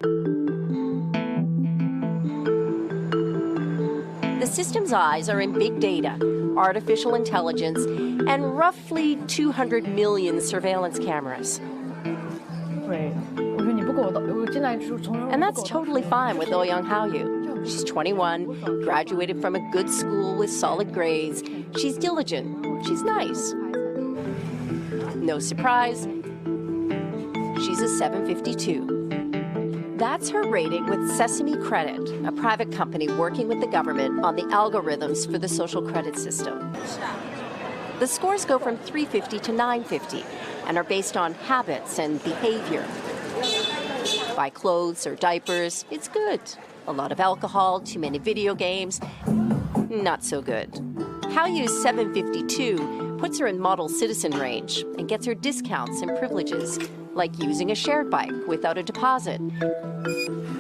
The system's eyes are in big data, artificial intelligence, and roughly 200 million surveillance cameras. And that's totally fine with Ouyang Haoyu. She's 21, graduated from a good school with solid grades. She's diligent. She's nice. No surprise, she's a 752. That's her rating with Sesame Credit, a private company working with the government on the algorithms for the social credit system. The scores go from 350 to 950 and are based on habits and behavior. Buy clothes or diapers, it's good. A lot of alcohol, too many video games, not so good. Haoyu's 752 puts her in model citizen range and gets her discounts and privileges, like using a shared bike without a deposit.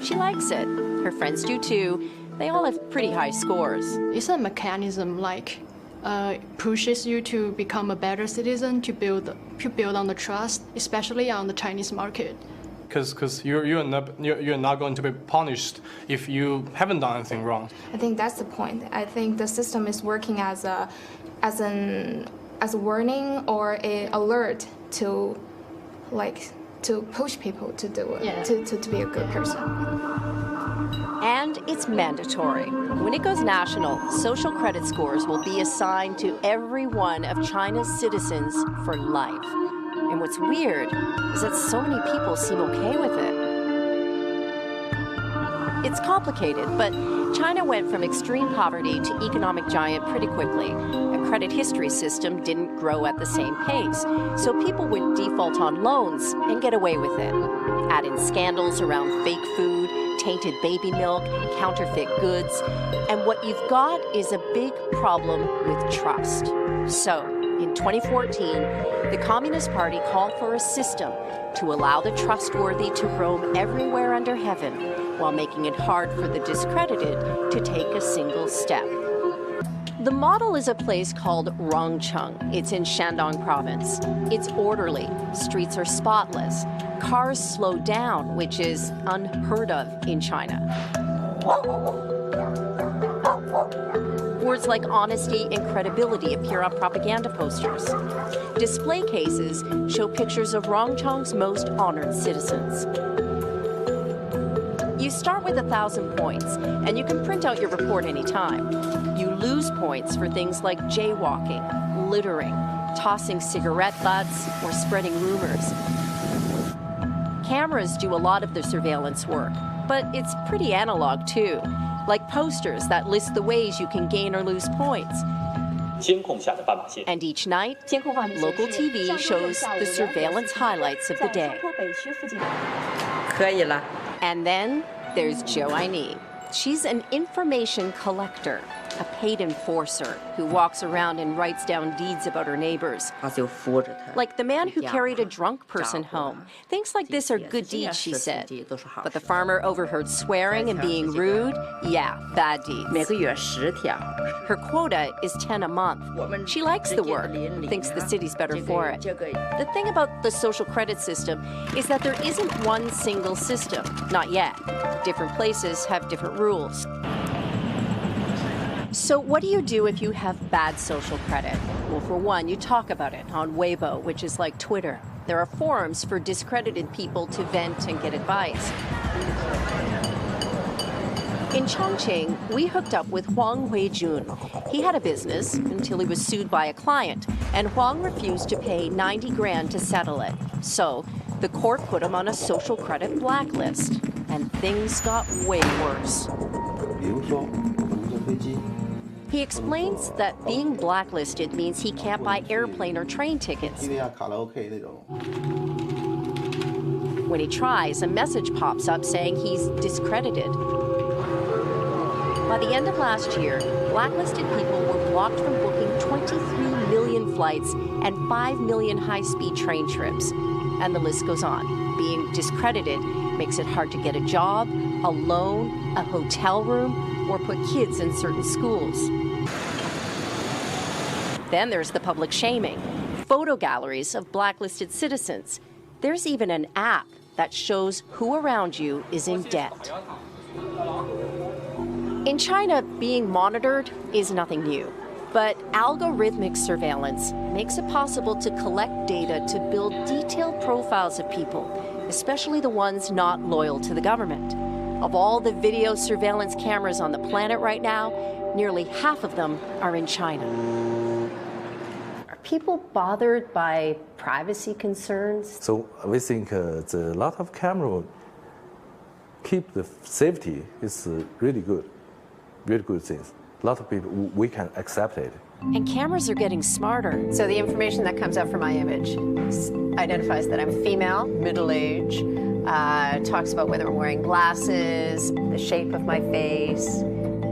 She likes it. Her friends do too. They all have pretty high scores. It's a mechanism like pushes you to become a better citizen, to build on the trust, especially on the Chinese market. Because you're not going to be punished if you haven't done anything wrong. I think that's the point. I think the system is working as a warning or an alert to push people to do it, to be a good person. And it's mandatory. When it goes national, social credit scores will be assigned to every one of China's citizens for life. And what's weird is that so many people seem okay with it. It's complicated, but China went from extreme poverty to economic giant pretty quickly. A credit history system didn't grow at the same pace, so people would default on loans and get away with it. Add in scandals around fake food, tainted baby milk, counterfeit goods, and what you've got is a big problem with trust. So, in 2014, the Communist Party called for a system to allow the trustworthy to roam everywhere under heaven while making it hard for the discredited to take a single step. The model is a place called Rongcheng. It's in Shandong province. It's orderly. Streets are spotless. Cars slow down, which is unheard of in China. Words like honesty and credibility appear on propaganda posters. Display cases show pictures of Rongcheng's most honored citizens. You start with 1,000 points, and you can print out your report anytime. You lose points for things like jaywalking, littering, tossing cigarette butts, or spreading rumors. Cameras do a lot of the surveillance work, but it's pretty analog too, like posters that list the ways you can gain or lose points. And each night, local TV shows the surveillance highlights of the day. And then there's Zhou Aini. She's an information collector, a paid enforcer who walks around and writes down deeds about her neighbors. Like the man who carried a drunk person home. Things like this are good deeds, she said. But the farmer overheard swearing and being rude? Yeah, bad deeds. Her quota is 10 a month. She likes the work, thinks the city's better for it. The thing about the social credit system is that there isn't one single system, not yet. Different places have different rules. So what do you do if you have bad social credit? Well, for one, you talk about it on Weibo, which is like Twitter. There are forums for discredited people to vent and get advice. In Chongqing, we hooked up with Huang Huijun. He had a business until he was sued by a client, and Huang refused to pay 90 grand to settle it. So the court put him on a social credit blacklist, and things got way worse. He explains that being blacklisted means he can't buy airplane or train tickets. When he tries, a message pops up saying he's discredited. By the end of last year, blacklisted people were blocked from booking 23 million flights and 5 million high-speed train trips. And the list goes on. Being discredited makes it hard to get a job, a loan, a hotel room, or put kids in certain schools. Then there's the public shaming, photo galleries of blacklisted citizens. There's even an app that shows who around you is in debt. In China, being monitored is nothing new. But algorithmic surveillance makes it possible to collect data to build detailed profiles of people, especially the ones not loyal to the government. Of all the video surveillance cameras on the planet right now, nearly half of them are in China. Are people bothered by privacy concerns? So we think the lot of camera keep the safety is really good things. A lot of people, we can accept it. And cameras are getting smarter. So the information that comes up from my image identifies that I'm female, middle-aged, talks about whether I'm wearing glasses, the shape of my face.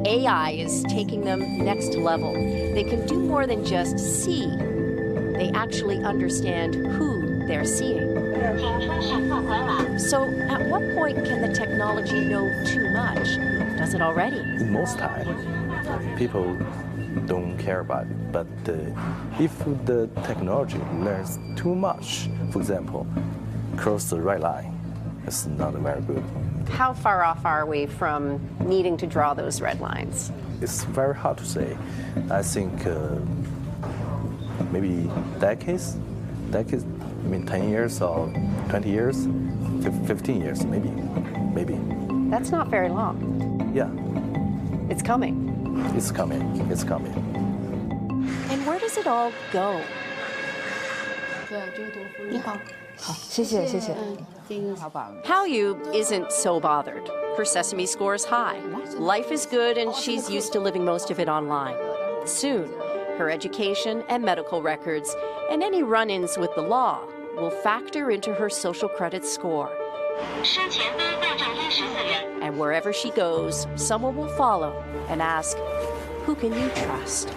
AI is taking them next level. They can do more than just see. They actually understand who they're seeing. So at what point can the technology know too much? Does it already? In most time, people don't care about it. But if the technology learns too much, for example, cross the red line, it's not very good. How far off are we from needing to draw those red lines? It's very hard to say. I think maybe decades, I mean 10 years or 20 years, 15 years, maybe. That's not very long. Yeah, It's coming. it's coming. And where does it all go? 谢谢谢谢。 Haoyu isn't so bothered. Her Sesame score is high. Life is good, and she's used to living most of it online. Soon, her education and medical records and any run-ins with the law will factor into her social credit score. And wherever she goes, someone will follow and ask, who can you trust?